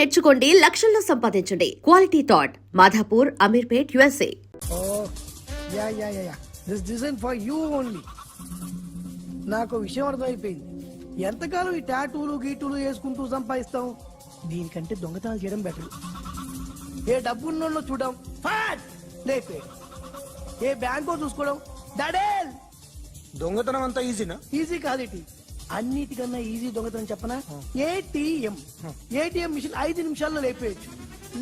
నేర్చుకోండి, లక్షల్లో సంపాదించండి. Quality thought Madhapur, Ameerpet, USA. Oh, yeah. This design for you only. నాకు విషయం అర్థమైపోయింది. ఎంతకాలం ఈ టాటూలు గీటూలు వేసుకుంటూ సంపాదిస్తాం? దీనికంటే దొంగతనాలు చేయడం బెటర్. ఏ డబ్బున్నోళ్ళు చూడడం ఫాట్ లేపే, ఏ బ్యాంకో చూసుకోవడం దడేల్. దొంగతనం అంతా ఈజీనా? ఈజీ కాదేటి, అన్నిటికన్నా ఈజీ దొంగతనం చెప్పనా? ఏటీఎం మిషన్ 5 నిమిషాల్లో లేపేయచ్చు.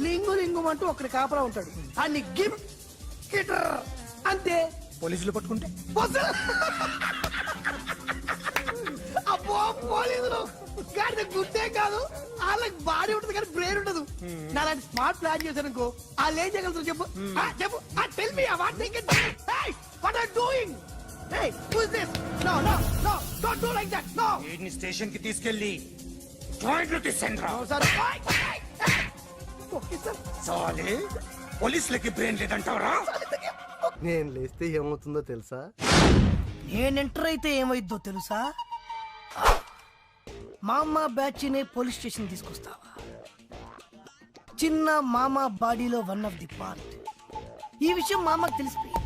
లింగు అంటూ ఒకటి కాపలా ఉంటాడు, అన్ని గిమ్ గిటర్ అంతే. పోలీసులు పట్టుకుంటే అబ్బో పోలీసులు గాడి గుర్తే కాదు, వాళ్ళకి బాడీ ఉంటుంది కానీ బ్రెయిన్ ఉండదు. నాలాంటి స్మార్ట్ ప్లాన్ చేశానుకో వాళ్ళు ఏం చేయగలుగుతారు చెప్పు? చెప్పు, tell me what they can do. Hey, what are doing? Hey, who is this? No don't do like that. No, వీడిని స్టేషన్ కి తీసుకెళ్ళి జాయింట్ లో తీసుకెళ్ళరా. Sir okay sir. సాలే పోలీసులకి బ్రెయిన్ లేదంటావరా? నేను లేస్తే ఏమవుతుందో తెలుసా? నేను ఎంటర్ అయితే ఏమైద్దో తెలుసా? మామా బ్యాచ్ నే పోలీస్ స్టేషన్ తీసుకొస్తావా? చిన్న మామా బాడీలో 1 ఆఫ్ ది పార్ట్. ఈ విషయం మామకు తెలిసిపోయింది.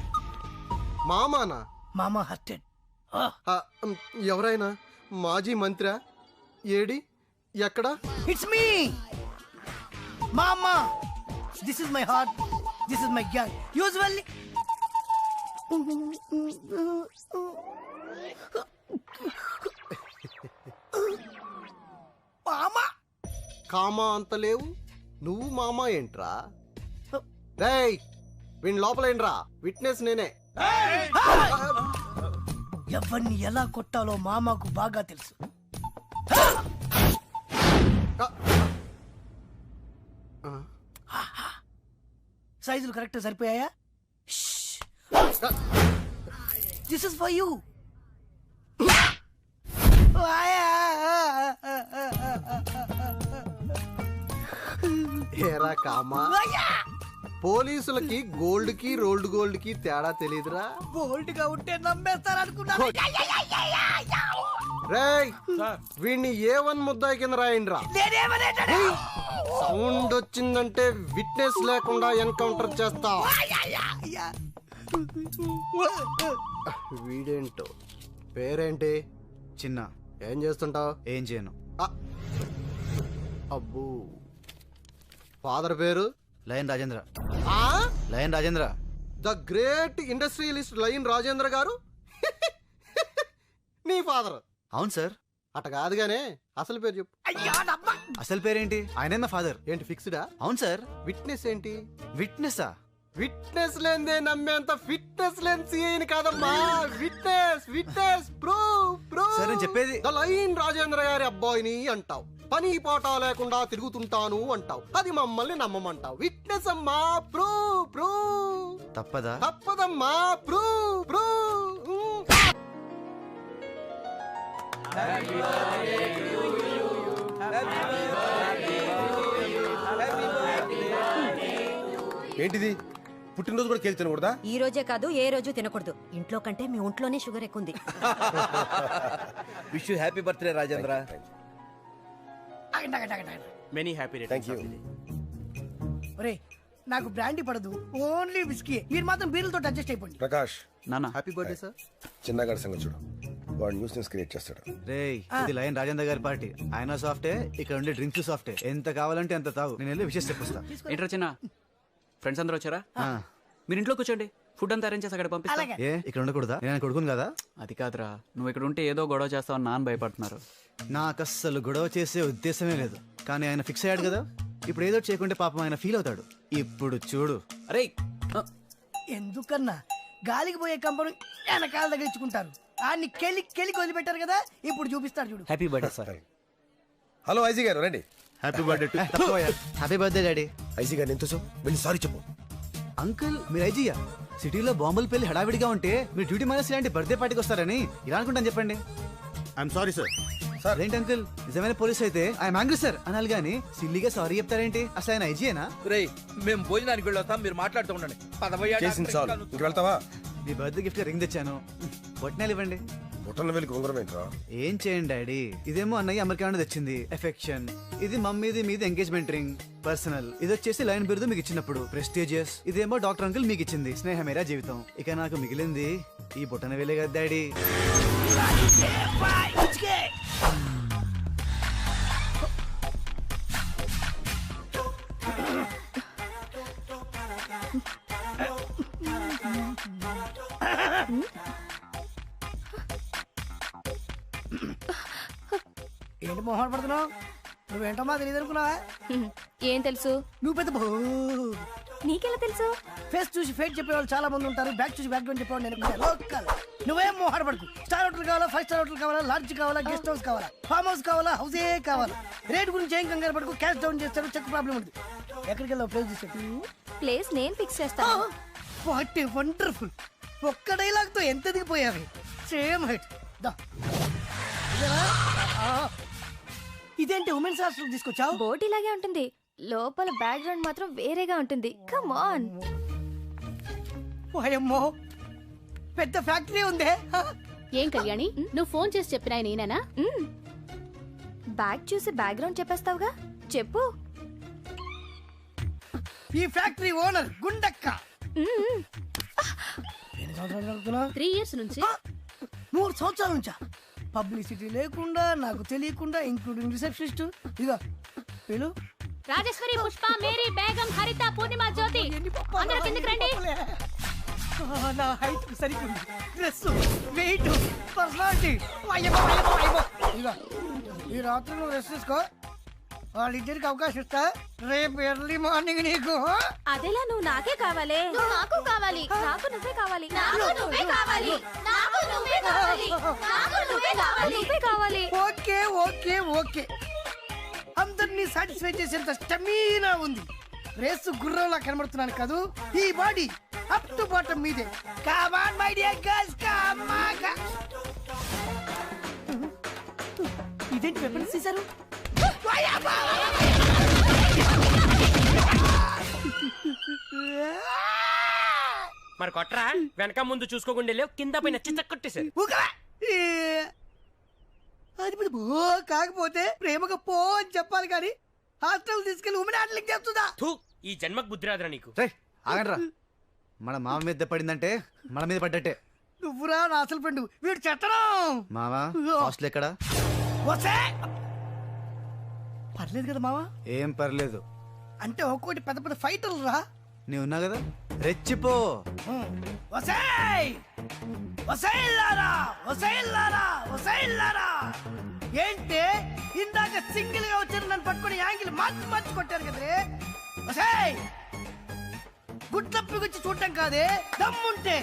మామానా? మామా హర్టెడ్. ఎవరైనా మాజీ మంత్రా? ఏడి ఎక్కడా? ఇట్స్ మీ మామా. This is my heart, this is my gang. Usually మామా కామా అంత లేవు, నువ్వు మామా ఏంట్రా? రేయ్, వీణ్ లోపలేంట్రా? విట్నెస్ నేనే. ఎవరిని ఎలా కొట్టాలో మామాకు బాగా తెలుసు. సైజులు కరెక్ట్ సరిపోయాయా? This is for you. ఏరా కామా, పోలీసులకి గోల్డ్ కి రోల్డ్ గోల్డ్ కి తేడా తెలీదురా? బోల్డ్ గా ఉంటే నమ్మేస్తారనుకున్నా. రేయ్, వీడిని A1 ముద్దాయి కింద రాయండిరా. సౌండ్ వచ్చిందంటే విట్నెస్ లేకుండా ఎన్కౌంటర్ చేస్తా. వీడేంటో పేరేంటి? చిన్న. ఏం చేస్తుంటావు? ఏం చేయను. అబ్బో, ఫాదర్ పేరు? Lion Rajendra. Lion Rajendra, the great industrialist lion Rajendra గారు నీ ఫాదర్? అవును సార్. అట కాదుగానే అసలు పేరు చెప్పు. అసలు పేరేంటి? ఆయనే మా ఫాదర్. ఏంటి ఫిక్స్డా? అవును సార్. విట్నెస్ ఏంటి? విట్నెస్సా? విట్నెస్ లేదే నమ్మేంత ఫిట్నెస్ లేని సీఐని కాదమ్మా. Witness proof. సార్ నేను చెప్పేది. ద లయన్ రాజేంద్ర గారి అబ్బాయిని అంటావు, పని పాట లేకుండా తిరుగుతుంటాను అంటావు, అది మమ్మల్ని నమ్మమంటావు. విట్నెస్ అమ్మా, ప్రూఫ్. తప్పదమ్మా, ప్రూఫ్. ఏంటిది? పుట్టినరోజు కూడా కేక్ తినకూడదా? ఈ రోజే కాదు, ఏ రోజు తినకూడదు. ఇంట్లో కంటే మీ ఒంట్లోనే షుగర్ ఎక్కుంది. Wish you happy birthday Rajendra. Many happy returns. ఒరే, నాకు బ్రాండీ పడదు, ఓన్లీ విస్కీ. మీరు మాత్రం బీర్లతో అడ్జస్ట్ అయిపోండి. ప్రకాష్, నాన్న హ్యాపీ బర్త్డే సార్. చిన్నగాడి సంగతి చూడు, వాడు న్యూస్ క్రియేట్ చేస్తాడు. రేయ్, ఇది లయన్ రాజేంద్ర గారి పార్టీ. ఆయన సాఫ్టే, ఇక్కడ ఉండే డ్రింక్స్ సాఫ్టే. ఎంత కావాలంటే అంత తాగు, నేను వెళ్ళి విషయం చెప్పొస్తా. ఏంట్రా చిన్న, ఫ్రెండ్స్ అందరూ వచ్చారా? మీరు ఇంట్లో కూర్చోండి, ఫుడ్ అంతా అరేంజ్ చేసి అక్కడ పంపిస్తా. ఏ ఇక్కడ ఉండకూడదా? నేను కొడుకును కదా. అది కాదురా, నువ్వు ఇక్కడ ఉంటే ఏదో గొడవ చేస్తావని నాన్న భయపడుతున్నారు. నాకు అస్సలు గొడవ చేసే ఉద్దేశమే లేదు, కానీ ఆయన ఫిక్స్ అయ్యాడు కదా, ఇప్పుడు ఏదో చేయకుంటే పాపం ఆయన ఫీల్ అవుతాడు. ఇప్పుడు చూడు. అరే ఎందుకన్నా గాలికి పోయే కంపను వెనకాల దగ్గర ఇచ్చుకుంటారు. ఆయన్ని కెలికి వదిలిపెట్టారు కదా, ఇప్పుడు చూపిస్తాడు చూడు. Happy birthday sir. Hello IG గారు, రండి. Happy birthday to. Happy birthday daddy. IG గారు ఎంతో వెళ్ళి సారీ చెప్పు. అంకుల్, మీరు ఐజీయా? సిటీలో బాంబులు పెళ్లి హడావిడిగా ఉంటే మీరు డ్యూటీ మానేసి ఇలాంటి బర్త్డే పార్టీకి వస్తారని ఇలా అనుకుంటాను చెప్పండి. I'm sorry sir. సార్ ఏంటి అంకుల్, నిజమైన పోలీస్ అయితే ఐఎమ్ యాంగ్రీ సార్ అనాలి గానీ సిల్లీగా సారీ చెప్తారేంటి? అసలు ఆయన ఐజీయేనా? రేయ్, మేము భోజనానికి వెళ్ళొస్తాం, మీరు మాట్లాడుతూ ఉండండి. చేసింది చాలు, ఇంక వెళ్తావా? మీ బర్త్డే గిఫ్ట్ రింగ్ తెచ్చాను, బొట్నాలు ఇవ్వండి. బుట్టన వెళ్ళి ఉంగరం ఏంట్రా? ఏం చేయండి డాడీ, ఇదేమో అన్నయ్య అమెరికా నుండి తెచ్చింది ఎఫెక్షన్, ఇది మమ్మీది మీది ఎంగేజ్మెంట్ రింగ్ పర్సనల్, ఇది వచ్చేసి లైన్ బిరుదు మీకు ఇచ్చినప్పుడు ప్రెస్టీజియస్, ఇదేమో డాక్టర్ అంకుల్ మీకు ఇచ్చింది స్నేహమేరా జీవితం. ఇక నాకు మిగిలింది ఈ బుట్టన వేలే కదా డాడీ. ఏంటి మొహం పడుతున్నావు? నువ్వేంటమ్మా తెలియదు అనుకున్నావా? ఏం తెలుసు? నువ్వు పెద్ద నీకెలా తెలుసు? ఫేస్ చూసి ఫేట్ చెప్పేవాళ్ళు చాలా మంది ఉంటారు, బ్యాక్ చూసి బ్యాక్ చెప్పేవాళ్ళు నేను లోకల్. నువ్వేం మొహం పడుకు. స్టార్ హోటల్ కావాలా, 5 స్టార్ హోటల్ కావాలా, లాడ్జ్ కావాలా, గెస్ట్ హౌస్ కావాలా, ఫామ్ హౌస్ కావాలా, హౌసే కావాలా, రేట్ గురించి ఏం కంగారు పడుకు. క్యాష్ డౌన్ చేస్తాడు, చెక్ ప్రాబ్లం ఉంది. ఎక్కడికి వెళ్ళావు? ప్లేస్ తీసుకెళ్ళి. ప్లేస్ నేను ఫిక్స్ చేస్తాను. What a wonderful. ఒక్క డైలాగ్ తో ఎంత దిగిపోయావి. Same height. ఇదేంటి ఉమెన్స్ హాస్టల్ తీసుకొచ్చావు? బోట్ ఇలాగే ఉంటుంది, లోపల బ్యాక్గ్రౌండ్ మాత్రం వేరేగా ఉంటుంది. Come on. ఓయమ్మో, పెద్ద ఫ్యాక్టరీ ఉందే. ఏం కళ్యాణి, నువ్వు ఫోన్ చేసి చెప్పినా నేనేనా? బ్యాగ్ చూసి బ్యాక్గ్రౌండ్ చెప్పేస్తావుగా, చెప్పు. ఈ ఫ్యాక్టరీ ఓనర్ గుండక్క. 3 years నుంచి. 3 సంవత్సరాల నుంచా? పబ్లిసిటీ లేకుండా, నాకు తెలియకుండా, ఇంక్లూడింగ్ రిసెప్షనిస్ట్. ఇదిగో వీళ్ళు రాజేశ్వరి, పుష్ప, మేరీ, బేగం, హరిత, పూర్ణిమ, జ్యోతి, అందరూ కిందకి రండి. నా హైట్ సరిగ్గా డ్రెస్, వెయిట్, పర్సనాలిటీ. ఇదిగో ఈ రాత్రి నువ్వు రెస్ట్ తీసుకో, వాళ్ళిద్దరికి అవకాశం ఇస్తా. రేపు ఎర్లీ మార్నింగ్ నీకు. అదేలా నువ్వు నాకే కావాలి. నాకు కావాలి. నాకు నువ్వే కావాలి. నాకు నువ్వే కావాలి. నాకు నువ్వే కావాలి. నాకు నువ్వే కావాలి. నువ్వే కావాలి. ఓకే ఓకే ఓకే, అందరినీ సాటిస్ఫై చేసేంత స్టమీనా ఉంది. రేసు గుర్రంలా కనబడుతున్నాను కాదు, ఈ బాడీ అప్ టు బాటం మీదే. Come on my dear girls, come on. ఇదేంటి వెపన్స్ తీశారు? మరి కొట్రా, వెనక ముందు చూసుకోకుండా లేవు, కింద పైన చిచ్చకొట్టేశారు. అది బో కాకపోతే ప్రేమగా పో అని చెప్పాలి కానీ హాస్టల్ తీసుకెళ్లి ఉమెన్ హ్యాండ్లింగ్ చేస్తుందా? ఈ జన్మకు బుద్ధి రాదురా నీకు. ఆగండ్రా, మన మామ మీద పడిందంటే మన మీద పడ్డట్టే. నువ్వురా నా అసలు ఫ్రెండ్, వీడు చెత్తడం. మావా హాస్టల్ ఎక్కడా? వస్తే పర్లేదు కదా మావా? ఏం పర్లేదు అంటే ఒక్కోటి పెద్ద పెద్ద ఫైటర్లు రా. నీ ఉన్నా కదా, రెచ్చిపో. ఏంటి ఇందాక సింగిల్ గా వచ్చారు, నన్ను పట్టుకుని యాంగిల్ మార్చి మార్చి కొట్టారు కదరే. గుడ్లప్పి గుచ్చి చూడటం కాదే, దమ్ముంటే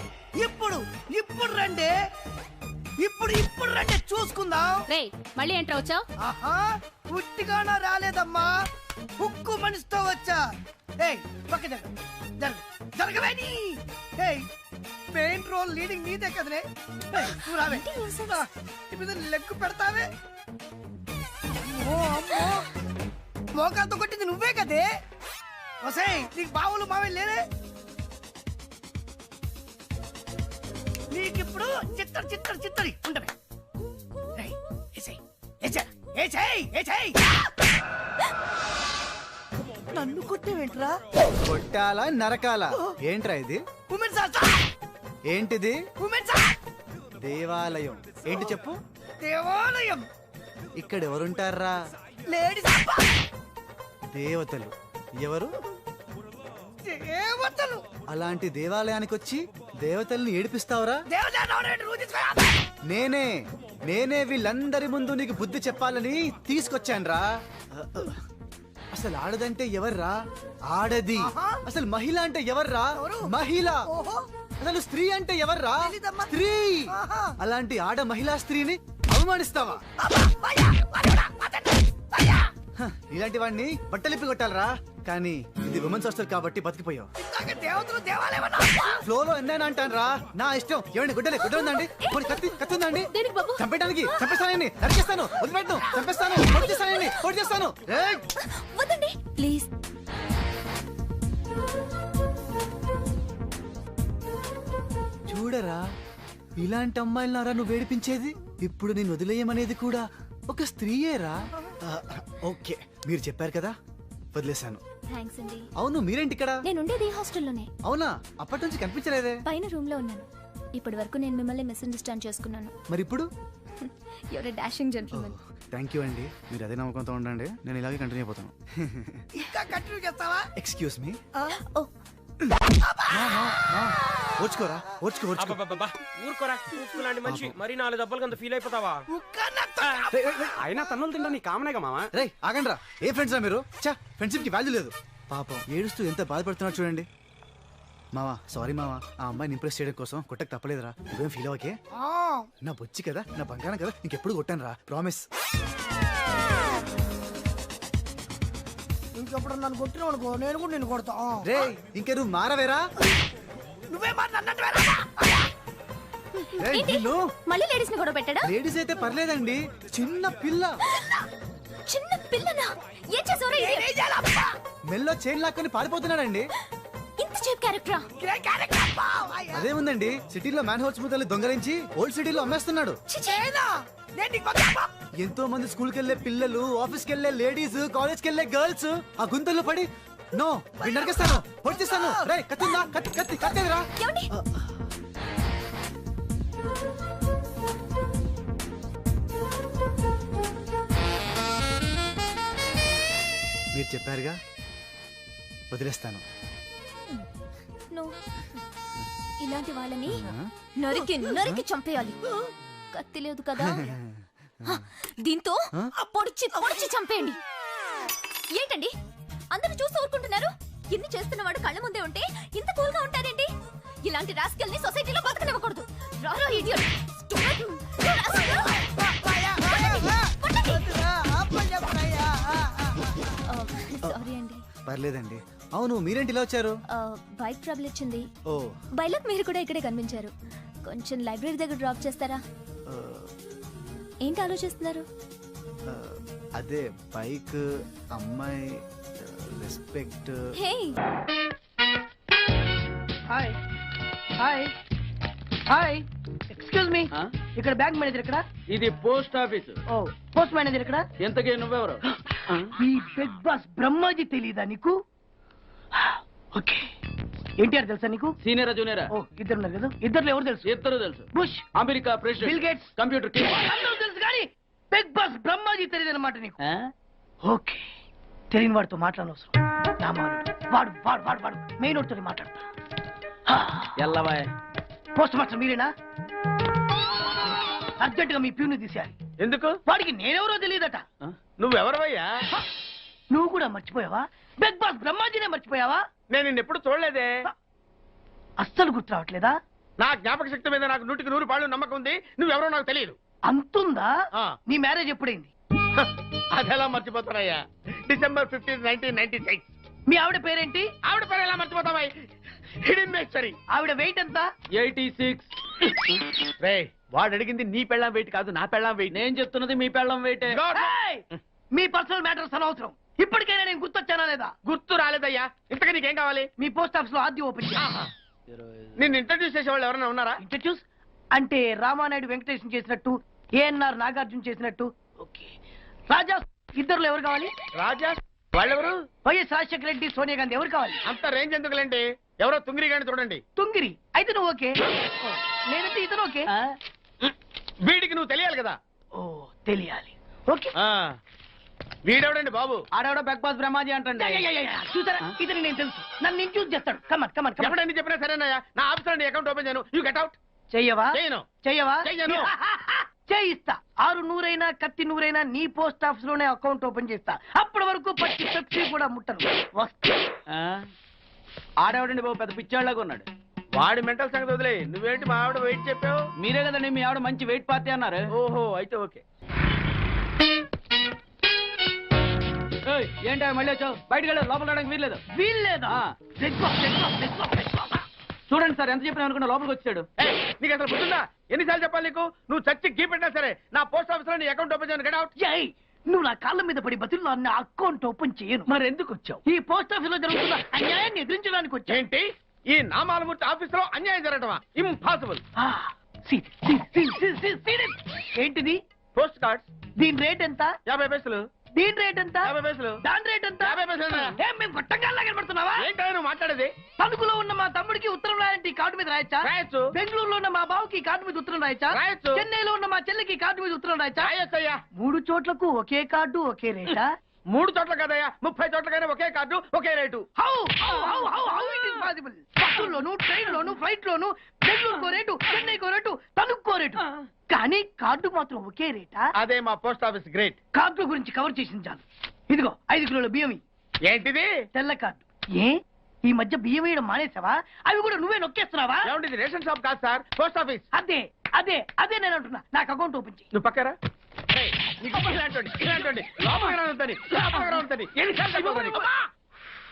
ఇప్పుడు ఇప్పుడు రండి, ఇప్పుడు ఇప్పుడు రండి చూసుకుందాం. మళ్ళీ ఏంట్రా వచ్చావు? ఆహా, ఉట్టిగానా రాలేదమ్మా, ఉక్కు మనిషితో వచ్చా. ఏయ్ పక్క జరగవేని. ఏయ్ మెయిన్ రోల్ లీడింగ్ నీదే కదనే. నువ్వు రావే, లెగ్గు పెడతావే. మోకాలతో కొట్టింది నువ్వే కదే. వసాయ్ నీకు బావులు మావే లేరే. నీకిప్పుడు చిత్తడి చిత్తడి చిత్తడి ఉండవే. నన్ను కొట్టేవేంట్రా? కొట్టాలా నరకాలా? ఏంట్రా ఇది? ఉమెన్స్ ఏంటిది? ఉమెన్స్ దేవాలయం. ఏంటి చెప్పు? దేవాలయం. ఇక్కడ ఎవరుంటారా? లేడీస్. దేవతలు. ఎవరు? దేవతలు. అలాంటి దేవాలయానికి వచ్చి దేవతల్ని ఏడిపిస్తావురా? నేనే వీళ్ళందరి ముందు నీకు బుద్ధి చెప్పాలని తీసుకొచ్చాన్రా. అసలు ఆడదంటే ఎవర్రా? ఆడది. అసలు మహిళ అంటే ఎవర్రా? మహిళ. అసలు స్త్రీ అంటే ఎవర్రా? స్త్రీ. అలాంటి ఆడ మహిళా స్త్రీని అవమానిస్తావా? ఇలాంటి వాడిని బట్టలిప్పి కొట్టాలరా. కానీ ఇది ఉమెన్స్ హాస్టల్ కాబట్టి బతికిపోయావు. ఫ్లోలో ఎన్నైనా అంటాను రా, నా ఇష్టం. ఏమండి గుడ్డలే గుడ్డ ఉందండి, కత్తి ఉందండి, చంపేయడానికి చంపేస్తానండి, నరికేస్తాను, వదిలిపెట్టను, చంపేస్తాను, పొడి చేస్తానండి, పొడి చేస్తాను. ప్లీజ్. చూడరా, ఇలాంటి అమ్మాయిలనారా నువ్వు వేడిపించేది? ఇప్పుడు నేను వదిలేయమనేది కూడా ఒక స్త్రీయేరా. ఓకే, మీరు చెప్పారు కదా, వదిలేశాను. థ్యాంక్స్ అండి. అవును, మీరేంటి ఇక్కడ? నేను ఉండేది హాస్టల్లోనే. అవునా, అప్పటి నుంచి కనిపించలేదే. పైన రూమ్ లో ఉన్నాను. ఇప్పటి వరకు నేను మిమ్మల్ని మిస్అండర్స్టాండ్ చేసుకున్నాను. మరి ఇప్పుడు? Your a dashing gentleman. Thank you అండి, మీరు అదే నమ్మకంతో ఉండండి, నేను ఇలాగే కంటిన్యూ అయిపోతాను. ఇంకా కంటిన్యూ చేస్తావా? Excuse me. ఓ ఓర్చుకోరా, ఓర్చుకో. అబ్బబ్బబ్బబ్బా, ఊరుకోరా. ఉప్పు లాంటి మనిషి మరి 4 దెబ్బలు అంత ఫీల్ అయిపోతావా? అయినా తన్నులు తింటా నీ కామనేగా మామా. రే ఆగండ్రా, ఏ ఫ్రెండ్స్ రా మీరు? ఫ్రెండ్షిప్ కి వాల్యూ లేదు. పాపం ఏడుస్తూ ఎంత బాధపడుతున్నాడు చూడండి. మావా సారీ మావా, ఆ అమ్మాయిని ఇంప్రెస్ చేయడం కోసం కొట్టక తప్పలేదురా. నువ్వేం ఫీల్ అవ్వకే, నా బొచ్చి కదా, నా బంగారం కదా, ఇంకెప్పుడు కొట్టాను రా, ప్రామిస్. ఇంకెప్పుడు నన్ను కొట్టినావు అనుకో, నేను కూడా నిన్ను కొడతా. రే ఇంకే నువ్వు మారవేరా. నువ్వే మళ్ళీ లేడీస్ ని గొడవ పెట్టాడా? లేడీస్ అయితే పర్లేదండి, చిన్న పిల్ల. చిన్న పిల్లనా? ఏం చేసావురా? మెల్లో చైన్ లాక్కొని పారిపోతున్నాడండి. ఇంత చీప్ క్యారెక్టరా? అదేముందండి, సిటీలో మ్యాన్ హోల్స్ ముద్దలు దొంగలించి ఓల్డ్ సిటీలో అమ్మేస్తున్నాడు. ఎంతో మంది స్కూల్కి వెళ్లే పిల్లలు, ఆఫీస్కి వెళ్లే లేడీస్, కాలేజ్కి వెళ్లే గర్ల్స్ ఆ గుంతల్లో పడి నో వీడిని నరికేస్తాను, పొడిచేస్తాను. రే కత్తిందా? కత్తేదిరా. మీరు చెప్పారుగా, వదిలేస్తాను. ఇలాంటి వాళ్ళని నరికి నరికి చంపేయాలి. కత్తి లేదు కదా, దీంతో పొడిచి పొడిచి చంపేయండి. ఏంటండి అందరూ చూస్తూ ఊరుకుంటున్నారు? ఇన్ని చేస్తున్నవాడు కళ్ళ ముందే ఉంటే ఇంత కూల్ గా ఉంటారేంటి? ఇలాంటి రాస్కెల్ని సొసైటీలో బతకనివ్వకూడదు. రారా ఇడియట్. సారీ అండి. పర్లేదండి. అవును, మీరేంటి ఇలా వచ్చారు? బైక్ ట్రబుల్ వచ్చింది. ఓ బైలక్ మీరు కూడా ఇక్కడే కనిపించారు. కొంచెం లైబ్రరీ దగ్గర డ్రాప్ చేస్తారా? ఏంటి ఆలోచిస్తున్నారు? అదే బైక్, అమ్మాయి, respect. Hey hi hi hi, excuse me, ఇక్కడ బ్యాంక్ మేనేజర్ ఇక్కడ? ఇది పోస్ట్ ఆఫీస్. ఓ పోస్ట్ మేనేజర్ ఇక్కడ? ఎంతకే నువ్వెవరు? ఈ బిగ్ బాస్ బ్రహ్మాజీ తెలీదా నీకు? ఓకే, ఎన్టీఆర్ తెలుసా నీకు? సీనియరా జూనియరా? ఓ ఇద్దరు ఉన్నారు కదా, ఇద్దరు ఎవరు తెలుసు? ఇద్దరు తెలుసు. Bush, America president, bill gates, computer king. అందరూ తెలుసు కానీ బిగ్ బాస్ బ్రహ్మాజీ తెలియదు అనమాట నీకు. ఓకే, తెలియని వాడితో మాట్లాడనవసరం. వాడు వాడు వాడు వాడు మెయిన్ వాడితో మాట్లాడతా. ఎల్లవాయ్ పోస్ట్ మాస్టర్ మీరేనా? అర్జెంట్ గా మీ ప్యూని తీసేయాలి. ఎందుకు? వాడికి నేనెవరో తెలియదట. నువ్వెవరవయ్యా? నువ్వు కూడా మర్చిపోయావా? బిగ్ బాస్ బ్రహ్మాజీనే మర్చిపోయావా? నేను నిన్నెప్పుడు చూడలేదే. అస్సలు గుర్తు రావట్లేదా? నా జ్ఞాపక శక్తి మీద నాకు 100% నమ్మకం ఉంది. నువ్వెవరో నాకు తెలియదు. అంతుందా? నీ మ్యారేజ్ ఎప్పుడైంది? అదెలా మర్చిపోతానయ్యా? December 15, 1996. మీ ఆవిడ పేరేంటి? ఆవిడ పేరు ఎలా మర్చిపోతావా? హిడెన్మేశ్వరి. ఆవిడ వెయిట్ ఎంత? 86. రే వాడు అడిగింది నీ పెళ్ళాం వెయిట్ కాదు, నా పెళ్ళాం వెయిట్. నేను చెప్తున్నది మీ పెళ్ళాం వెయిట్. మీ పర్సనల్ మ్యాటర్స్ అనవసరం. ఇప్పటికైనా నేను గుర్తొచ్చానా లేదా? గుర్తు రాలేదయ్యా. ఇంతగా నీకేం కావాలి? మీ పోస్ట్ ఆఫీస్ లో ఆర్డీ ఓపెన్ చేయాలి. నిన్ను ఇంట్రడ్యూస్ చేసే వాళ్ళు ఎవరైనా ఉన్నారా? ఇంట్రడ్యూస్ అంటే రామానాయుడు వెంకటేశం చేసినట్టు, ఏఎన్ఆర్ నాగార్జున చేసినట్టు. ఓకే, రాజా ఇద్దరులో ఎవరు కావాలి? రాజా వాళ్ళెవరు? వైఎస్ రాజశేఖర రెడ్డి, సోనియా గాంధీ ఎవరు కావాలి? అంత రేంజ్ ఎందుకులేండి, ఎవరో తుంగిరి గాని చూడండి. తుంగిరి అయితే నువ్వు ఓకే, నేనైతే ఇతను ఓకే. వీడికి నువ్వు తెలియాలి కదా. ఓ తెలియాలి. ఓకే, వీడెవడండి బాబు? ఆడవిడ బిగ్ బాస్ బ్రహ్మాజీ అంటండి. చూసారా, ఇతని నేను తెలుసు, నన్ను ఇంట్రడ్యూస్ చేస్తాడు. Come on come on come on. ఎప్పుడైనా చెప్పినా సరేనయ్యా, నా ఆఫీస్ లో అకౌంట్ ఓపెన్ చేయను. You get out. చెయ్యవా? చేయను. చెయ్యవా? చెయ్యను. చేయిస్తా. 6 నూరైనా కత్తి నూరైనా నీ పోస్ట్ ఆఫీస్ లోనే అకౌంట్ ఓపెన్ చేస్తా. అప్పటి వరకు పచ్చి పెప్సీ కూడా ముట్టను. ఆడేవాడండి బాబు, పెద్ద పిచ్చాళ్ళగా ఉన్నాడు. వాడి మెంటల్ సంగతి వదిలే. నువ్వేంటి మా ఆవిడ వెయిట్ చెప్పావు? మీరే కదండి మీ ఆవిడ మంచి వెయిట్ పార్టీ అన్నారు. ఓహో అయితే ఓకే. ఏంటో మళ్ళీ వచ్చావు? బయటకు వెళ్ళి లోపల రావడానికి వీల్లేదు. వీల్లేదా? చూడండి సార్, ఎంత చెప్పినా అనుకున్నా లోపలికి వచ్చాడు. నీకు అసలు గుర్తుందా? ఎన్నిసార్లు చెప్పాలి నీకు? నువ్వు చచ్చి గీ పెట్టినా సరే నా పోస్ట్ ఆఫీస్ లో నీ అకౌంట్ ఓపెన్ చేయను. Get out. నువ్వు నా కాళ్ళ మీద పడి బతుల్లో నా అకౌంట్ ఓపెన్ చేయను. మరి ఎందుకు వచ్చావు? ఈ పోస్ట్ ఆఫీస్ లో జరుగుతున్న అన్యాయాన్ని ఎదిరించడానికి వచ్చా. ఏంటి? ఈ నామాలమూర్తి ఆఫీస్ లో అన్యాయం జరగటమా? ఇంపాసిబుల్. ఏంటిది? Post cards. దీని రేట్ ఎంత? 50 పైసలు. దీని రేట్ ఎంత? 50 పైసలు. దాని రేట్ ఎంత? 50 పైసలు. ఏం మేము గొట్టంగాల్లా కనబడుతున్నావా? ఏంటో నువ్వు మాట్లాడేది? తణుకులో ఉన్న మా తమ్ముడికి ఉత్తరం రాయంటే ఈ కార్డు మీద రాయచ్చా? రాయొచ్చు. బెంగళూరులో ఉన్న మా బావుకి ఈ కార్డు మీద ఉత్తరం రాయచ్చా? రాయొచ్చు. చెన్నైలో ఉన్న మా చెల్లికి ఈ కార్డు మీద ఉత్తరం రాయచ్చా? రాయొచ్చయ్యా. 3 చోట్లకు ఒకే కార్డు ఒకే రేటా? 3 చోట్ల కదయ్యా, 30 చోట్లకైనా ఒకే కార్డు ఒకే rate. How it is possible? బస్సుల్లోను, ట్రైన్లోను, ఫ్లైట్ లోను బెంగళూరుకో రేటు, చెన్నైకో రేటు, తణుక్కో రేటు, కానీ కార్డు మాత్రం ఒకే రేటా? అదే మా పోస్ట్ ఆఫీస్ గ్రేట్. కార్డు గురించి కవర్ చేసింది చాలు. ఇదిగో 5 కిలోల బియ్యం. ఏంటిది? తెల్ల కార్డు. ఏ ఈ మధ్య బియ్యం వేయడం మానేసావా? అవి కూడా నువ్వే నొక్కేస్తున్నావా? ఏమంటే రేషన్ షాప్ కాదు సార్, పోస్ట్ ఆఫీస్. అదే అదే అదే నేను అంటున్నా. నాకు అకౌంట్ ఓపెన్ చేయి. నువ్వు పక్కరా. ఇలాంటి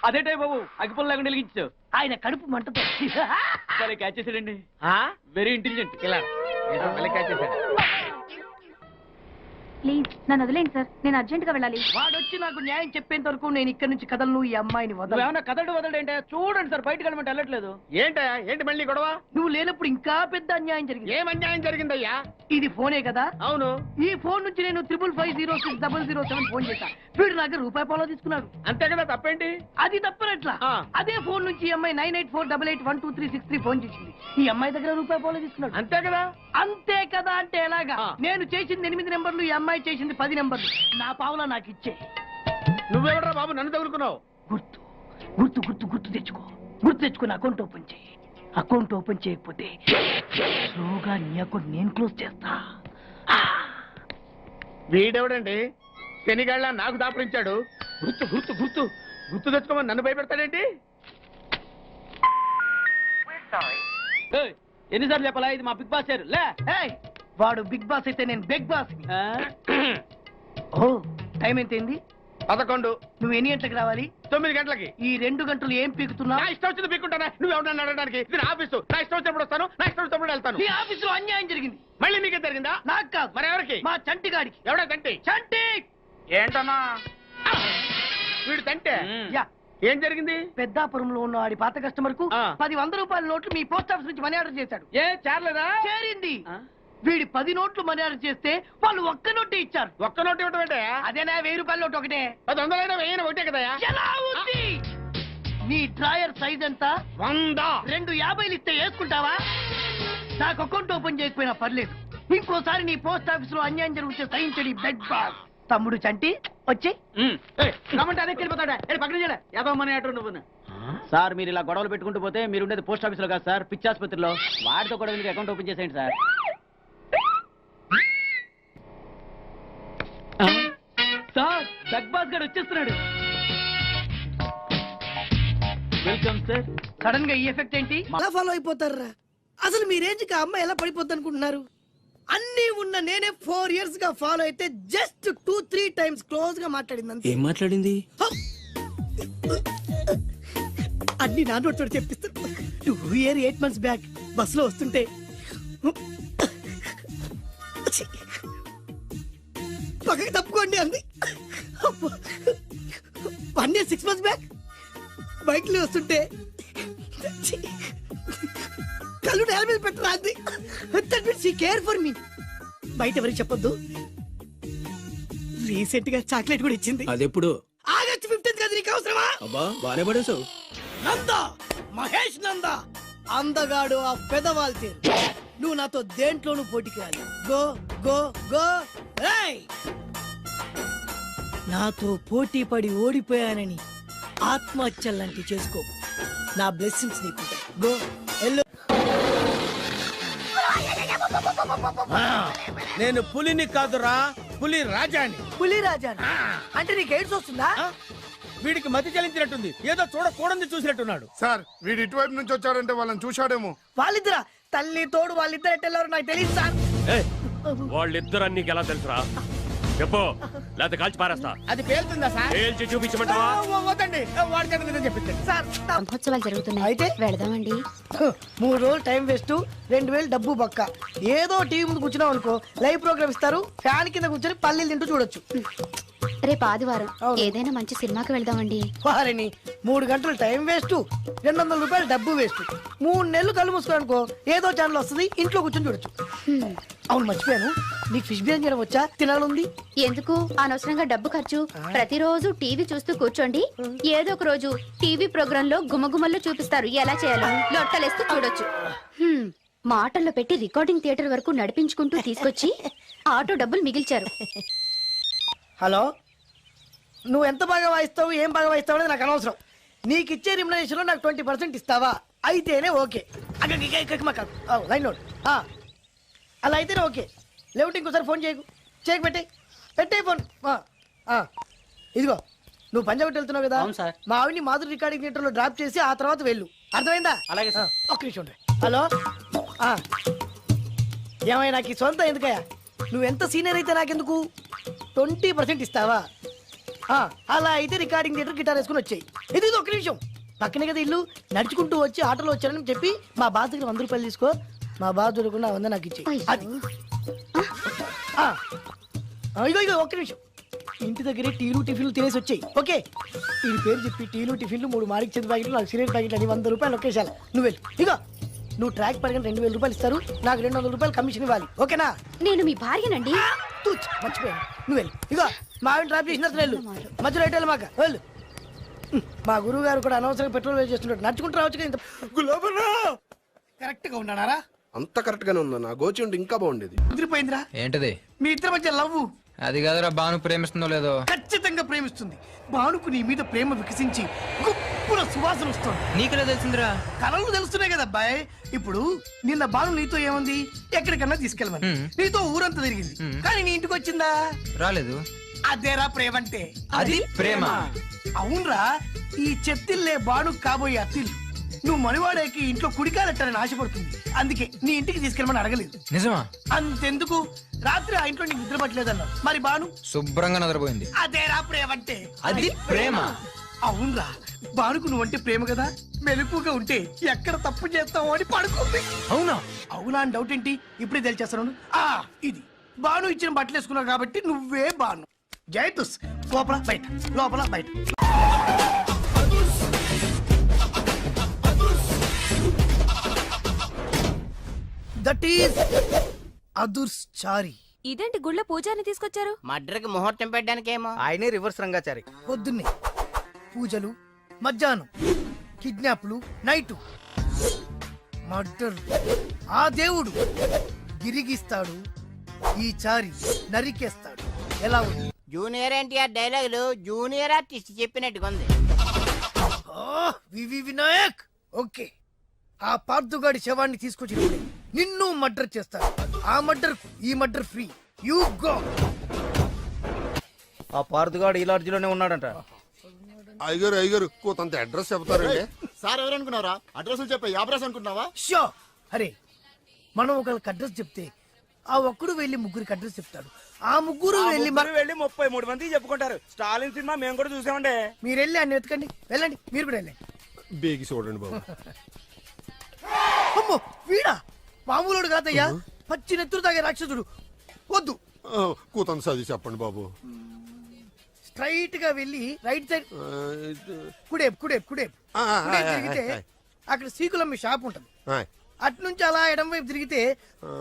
అదేటే బాబు, అగ్గిపుల్ల లేకుండా వెలిగించు. ఆయన కడుపు మంటతో క్యాచ్ చేసాడండి. Very intelligent. ఇలా క్యాచ్ చేశాడు. ప్లీజ్ నన్ను వదిలేండి సార్, నేను అర్జెంట్ గా వెళ్ళాలి. వాడొచ్చి నాకు న్యాయం చెప్పేంత వరకు నేను ఇక్కడి నుంచి కదలను. ఈ అమ్మాయిని వదలను. ఏమన్నా కదలడు ఏంటే? చూడండి సార్, బయటకు వెళ్ళమంటే వెళ్ళట్లేదు. ఏంటయ్యా, ఏంటి మళ్ళీ గొడవ? నువ్వు లేనప్పుడు ఇంకా పెద్ద అన్యాయం జరిగింది. ఏం అన్యాయం జరిగిందయ్యా? ఇది ఫోనే కదా? అవును. ఈ ఫోన్ నుంచి నేను 555060007 ఫోన్ చేశా. వీడు నాకు ₹1 తీసుకున్నాడు. అంతే కదా, తప్పేంటి? అది తప్పనట్లా. అదే ఫోన్ నుంచి ఈ అమ్మాయి 984888123363 ఫోన్ చేసింది. ఈ అమ్మాయి దగ్గర ₹1 తీసుకున్నాడు. అంతే కదా? అంతే కదా అంటే ఎలాగా? నేను చేసింది 8 నెంబర్లు, ఈ అమ్మాయి చేసింది 10 నెంబర్లు. నా పావులా నాకు ఇచ్చే. నువ్వెవడరా బాబు నన్ను తగులుకున్నావు? గుర్తు గుర్తు గుర్తు గుర్తు తెచ్చుకో. గుర్తు తెచ్చుకుని అకౌంట్ ఓపెన్ చేయి. అకౌంట్ ఓపెన్ చేయకపోతే స్లోగా నీ అకౌంట్ నేను క్లోజ్ చేస్తా. వీడెవడండి శనిగాళ్ళ నాకు దాపరించాడు? గుర్తు గుర్తు గుర్తు గుర్తు తెచ్చుకోమని నన్ను భయపెడతాడేంటి? ఎన్నిసార్లు చెప్పాలా, ఇది మా బిగ్ బాస్ సార్. లే, వాడు బిగ్ బాస్ అయితే నేను బిగ్ బాస్. ఓ టైం ఎంతైంది? 11. నువ్వు ఎన్ని గంటలకు రావాలి? 9 గంటలకి. ఈ 2 గంటలు ఏం పీకుతున్నా? నా ఇష్టం వచ్చింది పీక్కుంటానా? నువ్వు ఎవడన్నా అడగడానికి? ఇది నా ఆఫీసు. నా ఇష్టం వచ్చినప్పుడు వస్తాను, నా ఇష్టం వచ్చినప్పుడు వెళ్తాను. ఈ ఆఫీసులో అన్యాయం జరిగింది. మళ్ళీ నీకే జరిగిందా? నాకు కాదు. మరి ఎవరికి? మా చంటి గాడికి. ఎవడా తంటి? చంటి ఏంటన్నా వీడు తంటే? యా. ఏం జరిగింది? పెద్దాపురంలో ఉన్న వాడి పాత కస్టమర్ కు 10 100 నోట్లు మీ పోస్ట్ ఆఫీస్ నుంచి మనీ ఆర్డర్ చేశాడు. ఏ చేరలేదా? చేరింది. వీడి 10 నోట్లు మనీ ఆర్డర్ చేస్తే వాళ్ళు ఒక్క నోటే ఇచ్చారు. ఒక్క నోటు ఇవ్వటం ఏంటే? అదేనా ₹1000 నోటు ఒకటే. 100 వెయ్యి ఒకటే కదా? ఎలా ఉంది? నీ డ్రాయర్ సైజ్ ఎంత? 100. 2 50 ఇస్తే వేసుకుంటావా? నాకు అకౌంట్ ఓపెన్ చేయకపోయినా పర్లేదు. ఇంకోసారి నీ పోస్ట్ ఆఫీస్ లో అన్యాయం జరిగితే సహించడి బెడ్ బాస్. తమ్ముడు చంటి వచ్చి రమ్మంటే అదే వెళ్ళిపోతాడా? పక్కన చేయలే యాదవమని అటు నువ్వు. సార్ మీరు ఇలా గొడవలు పెట్టుకుంటూ పోతే మీరు ఉండేది పోస్ట్ ఆఫీస్ లో కాదు సార్, పిచ్చి ఆసుపత్రిలో. వాడితో కూడా మీకు అకౌంట్ ఓపెన్ చేసేయండి సార్. సార్ బిగ్ బాస్ గారు వచ్చేస్తున్నాడు. Welcome sir. సడన్ గా ఈ ఎఫెక్ట్ ఏంటి? ఎలా ఫాలో అయిపోతారా? అసలు మీ రేంజ్ కి అమ్మాయి ఎలా పడిపోద్ది అనుకుంటున్నారు? అన్ని ఉన్న నేనే 4 years గా ఫాలో అయితే జస్ట్ 2-3 times క్లోజ్ గా మాట్లాడింది. ఏం మాట్లాడింది? అన్ని నా నోటితో చెప్పిస్తాను. 2 years 8 months బ్యాక్ బస్ లో వస్తుంటే పక్కకి తప్పుకోండి అంది. 1 year 6 months బ్యాక్ బైక్ లో వస్తుంటే కళ్ళు నేల మీద పెట్టరా అంది. That means she care for me. బయట ఎవరికి చెప్పొద్దు. రీసెంట్ గా చాక్లెట్ కూడా ఇచ్చింది. అదెప్పుడు? ఆగస్ట్ 15th కదా. నీకు అవసరమా? అబ్బా బానే పడేసావు. నందా, మహేష్ నందా, అందగాడు ఆ పెదవాల్ తీరు. నువ్వు నాతో దేంట్లోనూ పోటీకి రాలి. Go go go. ఏయ్, నాతో పోటీ పడి ఓడిపోయానని ఆత్మహత్యలాంటి చేసుకో. నా బ్లెస్సింగ్స్ నీకు. Go yellow. నేను పులిని కాదురా, పులి రాజాని. పులి రాజా అంటే నీకు ఎయిడ్స్ వస్తుందా? వీడికి మతి చలించినట్టుంది, ఏదో చూడకూడదు చూసినట్టున్నాడు. సార్ వీడు ఇటువైపు నుంచి వచ్చాడంటే వాళ్ళని చూశాడేమో. వాళ్ళిద్దరా? తల్లి తోడు వాళ్ళిద్దరు ఎట్టెళ్ళారు నాకు తెలియదు సార్. వాళ్ళిద్దరూ నీకు ఎలా తెలుసురా? చెప్పు లేకపోతే కాల్చి పారేస్తా. అది పేలుతుందా సార్? పేల్చి చూపించమంటావా? వద్దండి వాడి చేత నిజం చెప్పించండి సార్. బ్రహ్మోత్సవాలు జరుగుతున్నాయి అయితే? వెళదామండి. 3 రోజులు టైం వేస్ట్, 2000 డబ్బు బక్క. ఏదో టీవీ ముందు కూర్చున్నాం అనుకో, లైవ్ ప్రోగ్రామ్ ఇస్తారు, ఫ్యాన్ కింద కూర్చొని పల్లీలు తింటూ చూడొచ్చు. రేపు ఆదివారం అవును. ఏదైనా మంచి సినిమాకి వెళ్దామండి. వారిని 3 గంటలు టైం వేస్ట్, 200 రూపాయలు డబ్బు వేస్ట్. 3 నెలలు కళ్ళు మూసుకోనుకో, ఏదో ఛానల్ వస్తుంది, ఇంట్లో కూర్చొని చూడొచ్చు. అవును మర్చిపోయాను, నీకు ఫిష్ బిర్యానీ చేయడం వచ్చా? తినాలుంది. ఎందుకు అనవసరంగా డబ్బు ఖర్చు? ప్రతిరోజు టీవీ చూస్తూ కూర్చోండి, ఏదో ఒక రోజు టీవీ ప్రోగ్రామ్ లో గుమగుమల్లో చూపిస్తారు ఎలా చేయాలో. లొట్టలేస్తూ చూడొచ్చు. మాటల్లో పెట్టి రికార్డింగ్ థియేటర్ వరకు నడిపించుకుంటూ తీసుకొచ్చి ఆటో డబ్బులు మిగిల్చారు. హలో, నువ్వు ఎంత బాగా వాయిస్తావు, ఏం బాగా వాయిస్తావు అనేది నాకు అనవసరం. నీకు ఇచ్చే రిమ్యునరేషన్ లో నాకు 20% ఇస్తావా? అయితేనే ఓకే. Line note. అలా అయితేనే ఓకే. లేవుటి ఇంకోసారి ఫోన్ చేయకు. పెట్టే ఫోన్. ఇదిగో, నువ్వు పంజాబ్ వెళ్తున్నావు కదా, మా ఆవిడ్ని మాధురి రికార్డింగ్ థియేటర్ లో డ్రాప్ చేసి ఆ తర్వాత వెళ్ళు. అర్థమైందా? అలాగే సార్. ఒక్క నిమిషం ఉండు. హలో, ఏమైనా నాకు ఈ సొంత ఎందుకయ్యా? నువ్వెంత సీనియర్ అయితే నాకెందుకు? 20% ఇస్తావా? అలా అయితే రికార్డింగ్ థియేటర్ గిటార్ వేసుకుని వచ్చాయి. ఇది ఒక్క నిమిషం, పక్కనే కదా ఇల్లు. నడుచుకుంటూ వచ్చి ఆటోలో వచ్చారని చెప్పి మా బాస్ దగ్గర 100 రూపాయలు తీసుకో. మా బాస్ దొరకకుండా 100 నాకు ఇచ్చేయి. అది ఇగో ఒక్క నిమిషం. ఇంటి దగ్గరే టీలు టిఫిన్లు తినేసి వచ్చాయి. ఓకే, ఈ పేరు చెప్పి టీలు టిఫిన్లు 3 మారికి చేతి ప్యాకెట్లు, నాకు సిగరెట్ ప్యాకెట్లు అని 100 రూపాయలు ఒకేసారి. నువ్వు వెళ్ళు. ఇగో, నువ్వు ట్రాక్ పడగానే 2000 రూపాయలు ఇస్తారు, నాకు 200 రూపాయలు కమిషన్ ఇవ్వాలి. ఓకేనా? నేను మీ భార్యనండి. మర్చిపోయాను. నువ్వు వెళ్ళు. ఇగో, మా ఆవిడ డ్రాప్ చేసిన వెళ్ళు. మధ్యలో రైట్ వెళ్ళి మాక వెళ్ళు. మా గురువు గారు కూడా అనవసరంగా పెట్రోల్ వేస్ట్ చేస్తుంటాడు. నడుచుకుంటూ రావచ్చు. ఇంత కరెక్ట్ గా ఉన్నారా? అంత కరెక్ట్ గానే ఉందా? నా గోచి ఉంటే ఇంకా బాగుండేది. కుదిరిపోయిందిరా. ఏంటది? మీ ఇద్దరి మధ్య లవ్. అది కాదురా, బాను ప్రేమిస్తుందో లేదో. ఖచ్చితంగా ప్రేమిస్తుంది. బానుకు నీ మీద ప్రేమ వికసించి గుప్పున సువాసన వస్తుంది. నీకెలా తెలిసిందిరా? కలలు తెలుస్తున్నాయి కదా అబ్బాయి. ఇప్పుడు నిన్న బాను నీతో ఏమంది? ఎక్కడికన్నా తీసుకెళ్ళమని. నీతో ఊరంతా తిరిగింది, కానీ నీ ఇంటికి వచ్చిందా? రాలేదు. అదేరా ప్రేమ అంటే. అది ప్రేమ. అవునరా, ఈ చెత్తిల్లే బాను కాబోయే అత్తిల్లు. నువ్వు మనివాడేకి ఇంట్లో కుడికాలెట్టాలని ఆశపడుతుంది, అందుకే నీ ఇంటికి తీసుకెళ్ళమని అడగలేదు. నిజమా? అంతెందుకు, రాత్రి ఆ ఇంట్లో నీకు నిద్ర పట్టలేదన్నా. మరి బాను శుభ్రంగా నిద్రపోయింది. అదేరా ప్రేమ అంటే. అది ప్రేమ. అవునరా, బానుకు నువ్వంటే ప్రేమ కదా. మెలుపుగా ఉంటే ఎక్కడ తప్పు చేస్తావు అని పడుకుంది. అవునా? అవునా అని డౌట్ ఏంటి? ఇప్పుడే తెలిచేస్తాను. ఇది బాను ఇచ్చిన బట్టలు వేసుకున్నావు కాబట్టి నువ్వే బాను. జైతుస్ లోపల బయట, లోపల బయట. దట్ ఈస్ అదుర్చారి. ఇదేంటి గుళ్ళ పూజారిని తీసుకొచ్చారు? మడ్రకి ముహూర్తం పెట్టడానికేమో. ఆయనే రివర్స్ రంగాచారి. పొద్దున్నే పూజలు, మధ్యాహ్నం కిడ్నాప్లు, నైటు మర్డర్. ఆ దేవుడు గిరిగిస్తాడు, ఈ చారి నరికేస్తాడు. ఎలా ఉంది? జూనియర్ ఎన్టీఆర్ డైలాగులు జూనియర్ ఆర్టిస్ట్ చెప్పినట్టుగా ఉంది. వివి వినాయక్. ఓకే, ఆ పార్థుగాడి శవాన్ని తీసుకొచ్చినప్పుడు నిన్ను మర్డర్ చేస్తాడు. ఆ మర్డర్ ఈ మర్డర్ ఫ్రీ. You go. ఆ పార్థగాడు ఈ లాడ్జిలోనే ఉన్నాడంట. అయ్యగారు కొంత అడ్రస్ చెప్తారండి. సార్ ఎవరనుకున్నారా? అడ్రస్ చెప్పే అడ్రస్ అనుకుంటున్నావా? షో. అరే, మనం ఒకరికి అడ్రస్ చెప్తే ఆ ఒక్కడు వెళ్ళి ముగ్గురికి అడ్రస్ చెప్తాడు. ఆ ముగ్గురు వెళ్ళి 33 మంది చెప్పుకుంటారు. స్టాలిన్ సినిమా మేము కూడా చూసామండి. మీరు వెళ్ళి అన్ని వెతకండి. వెళ్ళండి, మీరు కూడా వెళ్ళండి. బేగి చూడండి బాబు. అమ్మో, వీడా? మామూలుడు కాదయ్యా, పచ్చి నెత్తురు తాగే రాక్షసుడు. వద్దు, కూతంత చదివి చెప్పండి బాబు. స్ట్రైట్ గా వెళ్ళి రైట్ సైడ్ కుడేపు కుడేపు కుడేపు తిరిగితే అక్కడ శ్రీకులమ్మి షాప్ ఉంటుంది. అటు నుంచి అలా ఎడం వైపు తిరిగితే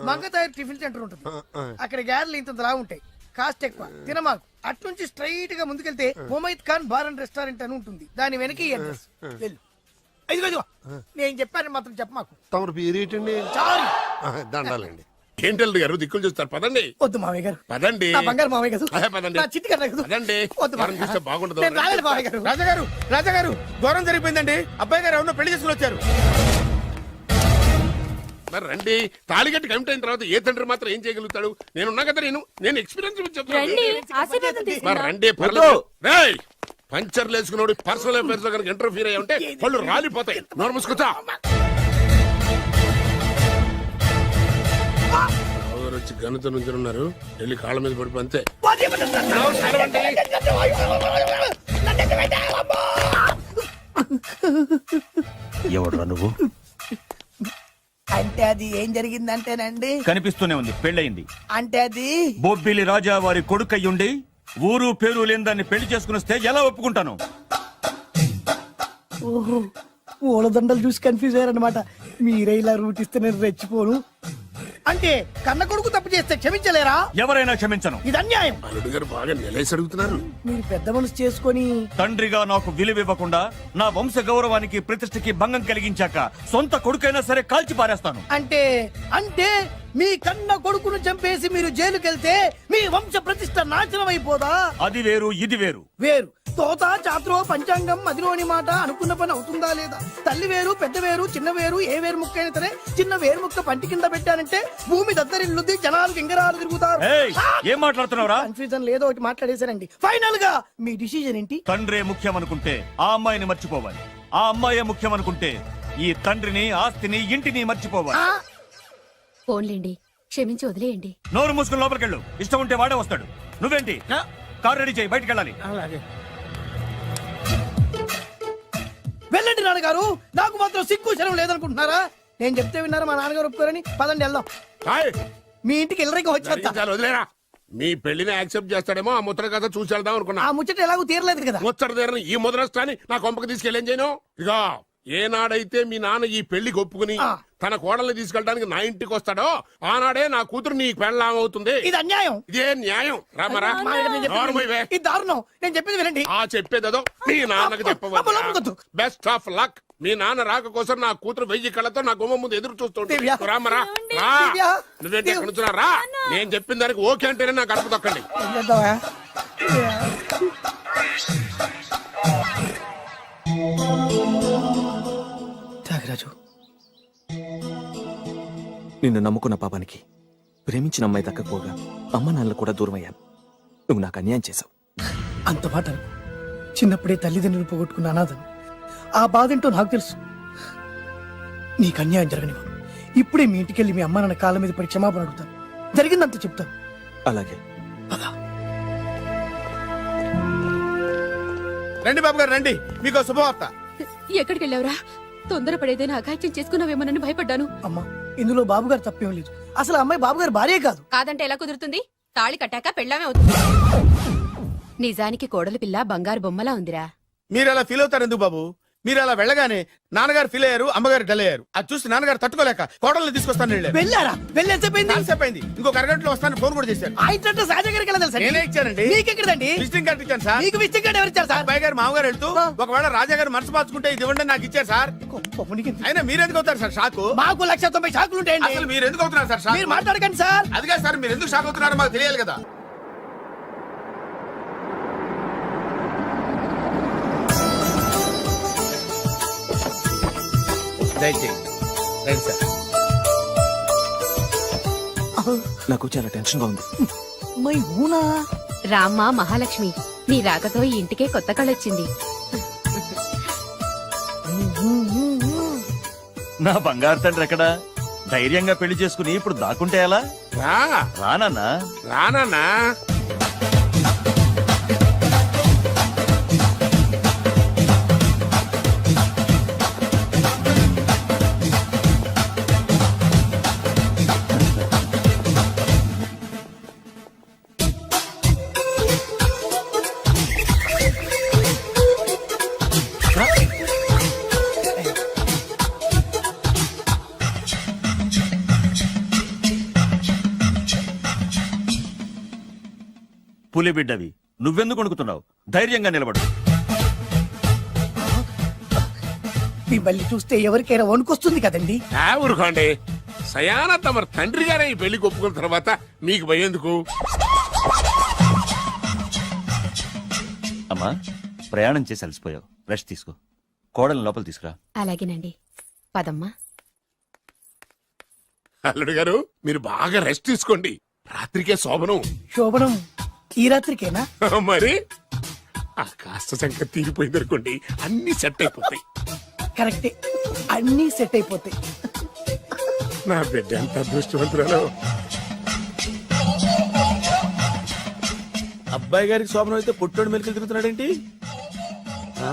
మంగతాయర్ టిఫిన్ సెంటర్ ఉంటుంది. అక్కడ గ్యారెలు ఇంతలా ఉంటాయి, కాస్ట్ ఎక్కువ, తినమాకు. అటు నుంచి స్ట్రైట్ గా ముందుకెళ్తే Mumaith Khan bar and restaurant అని ఉంటుంది. దాని వెనక అడ్రస్. వెళ్ళు. ఇదిగో నేను చెప్పాను మాత్రం చెప్పమాకు. తమరు పేరేటండి? చారి. దండాలండి. ఏంటల్లి గారు దిక్కులు చూస్తారు, పదండి. వద్దు మామయ్య గారు. పదండి. నా బంగారు మామయ్య గారు. పదండి. నా చిట్టి గారు కదా. పదండి. వద్దు మనం చూస్తే బాగుండదు. నేను రాలేదు మామయ్య గారు. రాజాగారు ఘోరం జరిగిపోయిందండి. అబ్బాయి గారు ఎవరినో పెళ్లి చేసుకుని వచ్చారు. మరి రండి. తాళిగట్టి కమిట్ అయిన తర్వాత ఏ తండ్రి మాత్రం ఏం చేయగలుగుతాడు? నేనున్నా కదా, నేను ఎక్స్పీరియన్స్ చెప్తాను. మరి రండి, పర్లేదు. రేయ్, పంచర్లు వేసుకున్నాడు పర్సనల్ అఫైర్స్ లో కనుక ఇంటర్ఫీర్ అయ్యి ఉంటే పళ్ళు రాలిపోతాయి. నోరు వచ్చి గనుత నుంచి ఉన్నారు వెళ్ళి కాళ్ళ మీద పడిపో అంతే. ఎవడ్రా నువ్వు? అంటే అది ఏం జరిగిందంటేనండి, కనిపిస్తూనే ఉంది, పెళ్ళయింది. అంటే అది బొబ్బిలి రాజా వారి కొడుకయ్యుండి ఊరు పేరు లేని దాన్ని పెళ్లి చేసుకునిస్తే ఎలా ఒప్పుకుంటాను? ఓహో ఓలదండలు చూసి కన్ఫ్యూజ్ అయ్యారనమాట. మీరే ఇలా రూట్ ఇస్తే నేను రెచ్చిపోను. అంటే కన్న కొడుకు తప్పు చేస్తే క్షమించలేరా? ఎవరైనా క్షమించను. ఇది అన్యాయం. అల్లుడు గారు బాగా నిలేసి అడుగుతున్నారు. మీరు పెద్ద మనసు చేసుకొని తండ్రిగా నాకు విలువ ఇవ్వకుండా నా వంశ గౌరవానికి ప్రతిష్టకి భంగం కలిగించాక సొంత కొడుకైనా సరే కాల్చి పారేస్తాను. అంటే అంటే మీ కన్న కొడుకును చంపేసి మీరు జైలుకెళ్తే మీ వంశ ప్రతిష్ట నాశనం అయిపోదా? అది వేరు, ఇది వేరు. వేరు. తోత చాత్రో పంచాంగం మదిలోని మాట అనుకున్న పని అవుతుందా లేదా? తల్లి వేరు, పెద్ద వేరు, చిన్న వేరు, ఏ వేరు ముక్క అయినా సరే చిన్న వేరు ముక్క పంటి కింద పెట్టానంటే భూమి దద్దరిల్లుద్ది, జనాలు గింగరాలు తిరుగుతారు. ఏయ్, ఏం మాట్లాడుతున్నావురా? కన్ఫ్యూజన్ లేదో ఒకటి మాట్లాడేశారండి. ఫైనల్ గా మీ డిసిజన్ ఏంటి? తండ్రే ముఖ్యం అనుకుంటే ఆ అమ్మాయిని మర్చిపోవాలి. ఆ అమ్మాయే ముఖ్యం అనుకుంటే ఈ తండ్రిని, ఆస్తిని, ఇంటిని మర్చిపోవాలి. ఫోన్లేండి, క్షమించి వదిలేయండి. నోరు మూసుకుని లోపలికెళ్ళు. ఇష్టం ఉంటే వాడే వస్తాడు. నువ్వేంటి? కారు రెడీ చేయి, బయటికి వెళ్ళాలి. వెళ్ళండి నాన్నగారు, నాకు మాత్రం సిగ్గు శరం లేదనుకుంటున్నారా? నేను చెప్తే విన్నారా మా నాన్నగారు ఒప్పుకోరని? పదండి వెళ్దాం. మీ ఇంటికి ఎల్లరికి వచ్చేస్తా. చాలు వదిలేరా. మీ పెళ్లిని యాక్సెప్ట్ చేస్తాడేమో ఆ ముద్ర కథ చూసి వెళ్దాం అనుకున్నా. ఆ ముచ్చట ఎలాగో తీరలేదు కదా. ముచ్చట తీరని ఈ ముద్రష్టాన్ని నా కొంపకి తీసుకెళ్ళేం చేయను. ఇక ఏనాడైతే మీ నాన్న ఈ పెళ్లికి ఒప్పుకుని తన కోడల్ని తీసుకెళ్ళడానికి నా ఇంటికి వస్తాడో ఆనాడే నా కూతురు నీ పెళ్ళాం అవుతుంది. ఇది అన్యాయం. ఇదే న్యాయం. రామరా ఇది దారుణం. నేను చెప్పేది వినండి. ఆ చెప్పేదో మీ నాన్నకు చెప్పవచ్చు. Best of luck. మీ నాన్న రాక కోసం నా కూతురు 1000 కళ్ళతో నా గుమ్మ ముందు ఎదురు చూస్తుంటే రామరా రా. నువ్వేంటి ఎక్కడ నుంచున్నా రా. నేను చెప్పిన దానికి ఓకే అంటేనే నా గడప తొక్కండి. త్యాగరాజు, నిన్ను నమ్ముకున్న పాపానికి ప్రేమించిన అమ్మాయి దక్కకపోగా అమ్మ నాన్నలు కూడా దూరం అయ్యాను. నువ్వు నాకు అన్యాయం చేశావు. అంత మాట అనకు. చిన్నప్పుడే తల్లిదండ్రులు పోగొట్టుకున్న అనాథను. ఆ బాధేంటో నాకు తెలుసు. నీకు అన్యాయం జరగనివ్వను. ఇప్పుడే మీ ఇంటికెళ్ళి మీ అమ్మ నాన్న కాళ్ళ మీద పడి క్షమాపణ అడుగుతాను. జరిగిందంత చెప్తాను. అలాగే. రండి బాబు గారు రండి, మీకు శుభవార్త. ఎక్కడికి వెళ్ళావురా? తొందరపడేదైనా అఘాయిత్యం చేసుకున్నావేమోనని భయపడ్డాను. అమ్మా, ఇందులో బాబు గారు తప్పేం లేదు. అసలు ఆ అమ్మాయి బాబు గారు భార్యే కాదు. కాదంటే ఎలా కుదురుతుంది? తాళి కట్టాక పెళ్ళామే అవుతుంది. నిజానికి కోడలి పిల్ల బంగారు బొమ్మలా ఉందిరా. మీరు అలా ఫీల్ అవుతారు ఎందుకు బాబు? మీరు అలా వెళ్ళగానే నాన్నగారు ఫీల్ అయ్యారు, అమ్మగారు డల్ అయ్యారు. అది చూసి నాన్నగారు తట్టుకోలేక కోడల్ని తీసుకొస్తాను వెళ్ళారా? వెళ్ళేసేపోయింది. ఇంకో అరగంటలో వస్తాను ఫోన్ కూడా చేశారు. ఆ ఇంట్లో సహజ గారికి ఎలా తెలుసా? నేనే ఇచ్చానండి. మీకెక్కడండి? విజిటింగ్ కార్డు ఇచ్చాను సార్. మీకు విజిటింగ్ కార్డు ఎవరు ఇచ్చారు సార్? అబ్బాయి గారు మామగారు వెళ్తూ ఒకవేళ రాజా గారు మనసు మార్చుకుంటే ఇది ఇవ్వండి నాకు ఇచ్చారు సార్. అయినా మీరు ఎందుకు అవుతారు సార్ షాక్? మాకు 190 షాకులు ఉంటాయండి. అసలు మీరు ఎందుకు అవుతున్నారు సార్ షాక్? మీరు మాట్లాడకండి సార్. అదిగా సార్, మీరు ఎందుకు షాక్ అవుతున్నారో మాకు తెలియాలి కదా. Right sir. నాకు చాలా టెన్షన్ గా ఉంది. మై ఊనా రామ్మ మహాలక్ష్మి, నీ రాకతో ఈ ఇంటికే కొత్త కళొచ్చింది. నా బంగారు తండ్రి ఎక్కడా? ధైర్యంగా పెళ్లి చేసుకుని ఇప్పుడు దాక్కుంటే ఎలా? రానన్నా రానన్నా. పులి బిడ్డవి, నువ్వెందుకు వణుకుతున్నావు? ధైర్యంగా నిలబడు. మిమ్మల్ని చూస్తే ఎవరికైనా వణుకొస్తుంది కదండి. ఊరుకోండి. సయానా తమ తండ్రి గారే ఈ పెళ్లి ఒప్పుకున్న తర్వాత మీకు భయందుకు? అమ్మా, ప్రయాణం చేసి అలసిపోయావు, రెస్ట్ తీసుకో. కోడలు లోపల తీసుకురా. అలాగేనండి, పదమ్మా. అల్లుడు గారు, మీరు బాగా రెస్ట్ తీసుకోండి. రాత్రికే శోభనం. శోభనం ఈ రాత్రికేనా? మరి ఆ కాస్త సంగతి తీరిపోయింది అనుకోండి, అన్ని సెట్ అయిపోతాయి. కరెక్టే, అన్ని సెట్ అయిపోతాయి. నా బిడ్డ ఎంత అదృష్టవంతురాలు. అబ్బాయి గారికి శోభనం అయితే పుట్టోడు మెలికలు తిరుగుతున్నాడేంటి? ఆ?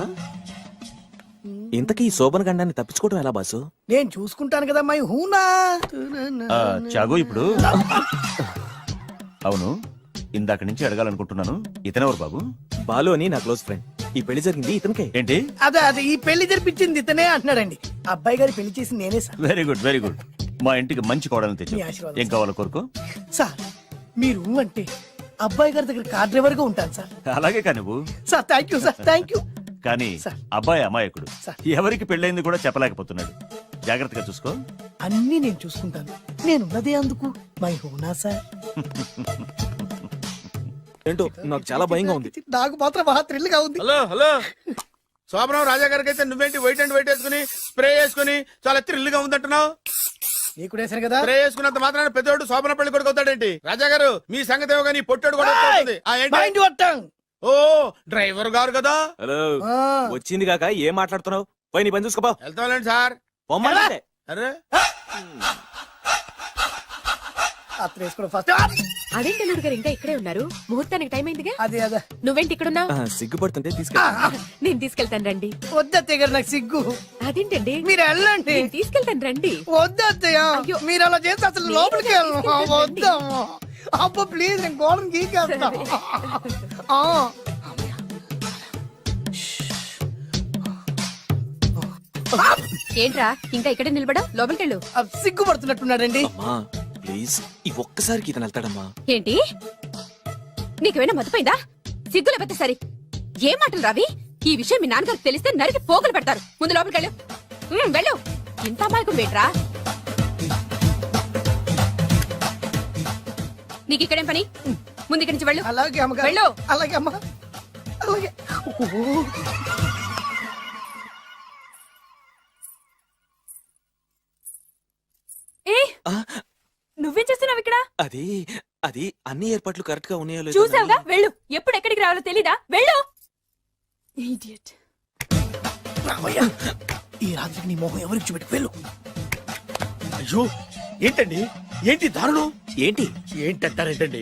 ఇంతకీ ఈ శోభన గండాన్ని తప్పించుకోవడం ఎలా బాసు? నేను చూసుకుంటాను కదా మై హూనా. చాగు ఇప్పుడు అవును, ఇందాక నుంచి అడగాలనుకుంటున్నాను, ఇతనెవరు బాబు? బాలు అని నా క్లోజ్ ఫ్రెండ్. ఈ పెళ్లి జరిగింది ఇతనికే. ఏంటి? అదే ఈ పెళ్లి జరిపించింది ఇతనే అంటున్నాడండి. అబ్బాయి గారి పెళ్లి చేసింది నేనే sir. Very good very good. మా ఇంటికి మంచి కోడలు తెచ్చు. మీ ఆశీర్వాదం ఏం కావాలో కోరుకో. సార్ మీరు అంటే అబ్బాయి గారి దగ్గర కార్ డ్రైవర్ గా ఉంటాను సార్. అలాగే కానీ నువ్వు. Sir thank you sir, thank you. కానీ సార్. అబ్బాయి అమాయకుడు, సార్. ఎవరికి పెళ్ళైంది కూడా చెప్పలేకపోతున్నాడు. జాగ్రత్తగా చూసుకో. అన్నీ నేను చూసుకుంటాను, నేనున్నదే అందుకు మై హూనా సార్. ఏంటో నాకు చాలా భయంగా ఉంది. నాకు మాత్రం బాగా థ్రిల్ గా ఉంది. హలో హలో, శోభనం రాజా గారికి అయితే నువ్వేంటి వైట్ అండ్ వైట్ వేసుకుని స్ప్రే వేసుకుని చాలా థ్రిల్గా ఉందంటున్నావు? నీకు వేసాను కదా. స్ప్రే వేసుకున్నంత మాత్రాన పెద్దోడు శోభన పెళ్లి కొడుకు అవుతాడేంటి? రాజా గారు మీ సంగతి ఏమో కానీ పొట్టోడు కూడా అవుతుంది. ఆ, ఏంటి? మైండ్ కొట్టాం. ఓ డ్రైవర్ గారు కదా. హలో, ఆ. వచ్చింది కాక ఏం మాట్లాడుతున్నావు? పోయి నీ పని చూసుకోపో. వెళ్తాంలేండి సార్. పొమ్మంటే. అరే అత్త వేసుకోవడం ఫస్ట్. అదేంటి అల్లుడు గారు ఇంకా ఇక్కడే ఉన్నారు? ముహూర్తానికి టైం అయిందిగా. అదే అదే నువ్వేంటి ఇక్కడున్నా? సిగ్గుపడుతుంటే తీసుకెళ్ళి. నేను తీసుకెళ్తాను రండి. వద్దత్తయ్య గారు, నాకు సిగ్గు. అదేంటండి? మీరు వెళ్ళండి. నేను తీసుకెళ్తాను రండి. వద్దత్తయ్య, అయ్యో. మీరు అలా చేస్తే అసలు లోపలికి వెళ్ళను. వద్దమ్మా అబ్బా ప్లీజ్, నేను గోడను గీకేస్తా. ఆ. ఏంట్రా ఇంకా ఇక్కడే నిలబడా? లోపలికెళ్ళు. సిగ్గుపడుతున్నట్టున్నాడండి. అమ్మా ప్లీజ్, ఈ ఒక్కసారికి ఇతను వెళ్తాడమ్మా. ఏంటి? నీకేమైనా మతిపోయిందా? సిగ్గు లేకపోతే సరి. ఏ మాటలు రావి? ఈ విషయం మీ నాన్నగారికి తెలిస్తే నరికి పోగులు పెడతారు. ముందు లోపలికెళ్ళు. వెళ్ళు. ఇంత అమాయకం వేట్రా? నీకు ఇక్కడేం పని? ముందు ఇక్కడి నుంచి వెళ్ళు. అలాగే అమ్మగారు. వెళ్ళు. అలాగే అమ్మా, అలాగే. ఏ ఆ, నువ్వేం చేస్తున్నావు ఇక్కడ? అది అది అన్ని ఏర్పాట్లు కరెక్ట్ గా ఉన్నాయో లేదో చూసావుగా? వెళ్ళు. ఎప్పుడు ఎక్కడికి రావాలో తెలీదా? వెళ్ళు. Idiot. రామయ్య, ఈ రాత్రికి నీ మొహం ఎవరికి చూపెట్టి వెళ్ళు. అయ్యో ఏంటండి, ఏంటి దారుణం? ఏంటి ఏంటంటారేంటండి?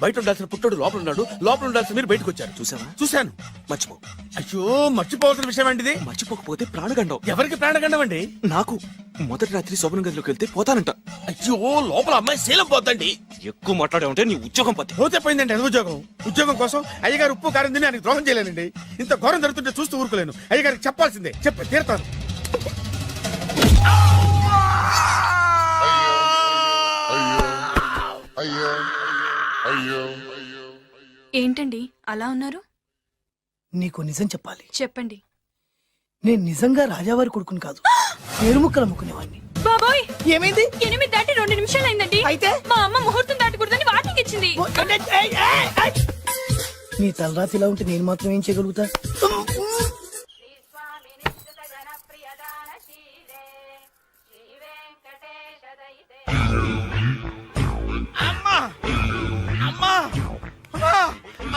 బయట ఉండాల్సిన పుట్టోడు లోపల ఉన్నాడు, లోపల ఉండాల్సిన మీరు బయటకు వచ్చారు. చూసావా? చూశాను. మర్చిపో. అయ్యో మర్చిపోవాల్సిన విషయం అండి ఇది. మర్చిపోకపోతే ప్రాణగండం. ఎవరికి ప్రాణగండం అండి? నాకు మొదటి రాత్రి శోభన గదిలోకి వెళ్తే పోతానంట. అయ్యో లోపల అమ్మాయి శీలం పోతండి. ఎక్కువ మాట్లాడే ఉంటే నీ ఉద్యోగం పోతే. పోతే పోయిందండి అది ఉద్యోగం. ఉద్యోగం కోసం అయ్యగారు ఉప్పు కారం తిని ఆయనకు ద్రోహం చేయలేనండి. ఇంత ఘోరం జరుగుతుంటే చూస్తూ ఊరుకోలేను. అయ్యగారికి చెప్పాల్సిందే, చెప్పి తీరుతాను. ఏంటండి అలా ఉన్నారు? నీకు నిజం చెప్పాలి. చెప్పండి. నేను నిజంగా రాజావారి కొడుకుని కాదు, పేరుముక్కలు అమ్ముకునేవాడిని. బాబోయ్, ఏమైంది? 8 దాటి 2 నిమిషాలు అయిందండి. అయితే మా అమ్మ ముహూర్తం దాటకూడదని వార్నింగ్ ఇచ్చింది. నీ తలరాతి ఇలా ఉంటే నేను మాత్రం ఏం చేయగలుగుతా?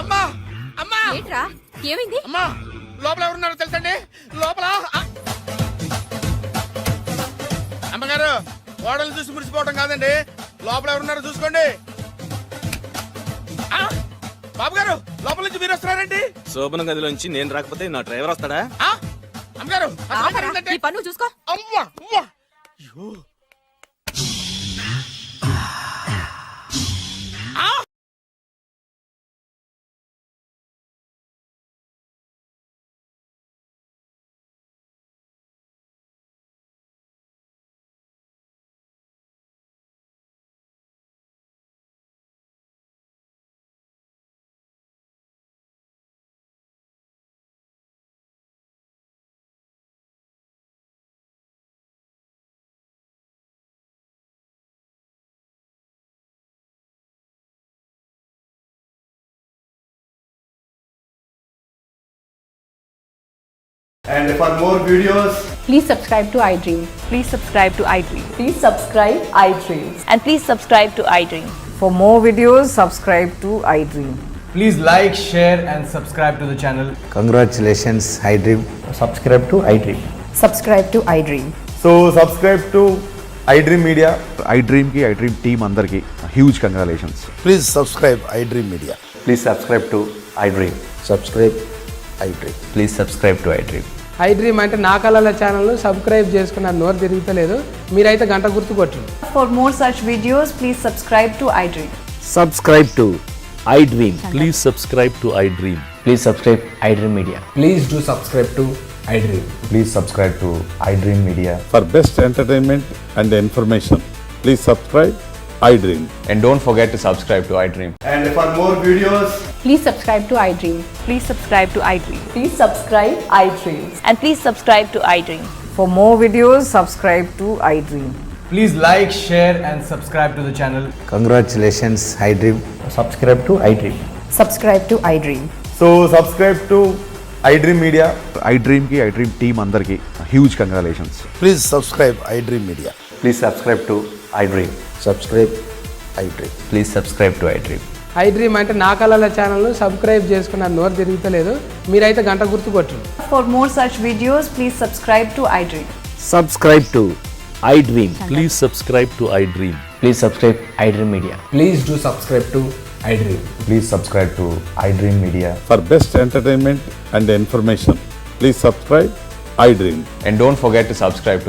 అమ్మా అమ్మా ఏంట్రా? ఏమైంది? అమ్మా లోపల ఎవరున్నారో తెలుసండి? లోపల అమ్మగారు, ఓడలు చూసి మురిసిపోవటం కాదండి, లోపల ఎవరున్నారో చూసుకోండి. బాబు గారు, లోపల నుంచి మీరు వస్తున్నారండి? శోభన గదిలోంచి నేను రాకపోతే నా డ్రైవర్ వస్తాడా? అమ్మగారు ఆపరా, నీ పన్ను చూసుకో. అమ్మా అమ్మా. అయ్యో And for more videos, please subscribe to iDream. Please subscribe to iDream. Please subscribe iDream. And please subscribe to iDream. For more videos, subscribe to iDream. please like, share and subscribe to the channel. Congratulations, iDream. Subscribe to iDream. Subscribe to iDream. So subscribe to iDream Media. iDream team andarki huge congratulations. Please subscribe iDream Media. Please subscribe to iDream. Subscribe iDream. Please subscribe to iDream. I dream అంటే నా కళల channel subscribe చేసుకున్న నోరు తిరుగుతలేదు మీరైతే గంట గుర్తు కొట్టండి. For more such videos, please subscribe to iDream. Subscribe to iDream. Please subscribe to iDream. Please subscribe iDream Media. Please do subscribe to iDream. Please subscribe to iDream Media. For best entertainment and information, please subscribe iDream. And don't forget to subscribe to iDream. And for more videos, Please subscribe to iDream. Please subscribe to iDream. Please subscribe iDream. And please subscribe to iDream. For more videos, subscribe to iDream. please like, share and subscribe to the channel. Congratulations, iDream. Subscribe to iDream. Subscribe to iDream. So subscribe to iDream Media. iDream ki iDream team andarki huge congratulations. Please subscribe iDream Media. Please subscribe to iDream. Subscribe iDream. Please subscribe to iDream. I dream అంటే నా కళల channel subscribe చేసుకున్న నోరు తిరుగుతలేదు మీరైతే గంట గుర్తు కొట్టండి. For more such videos, please subscribe to iDream. Subscribe to iDream. Please subscribe to iDream. Please subscribe iDream Media. Please do subscribe to iDream. Please subscribe to iDream Media. For best entertainment and information, please subscribe iDream. And don't forget to subscribe to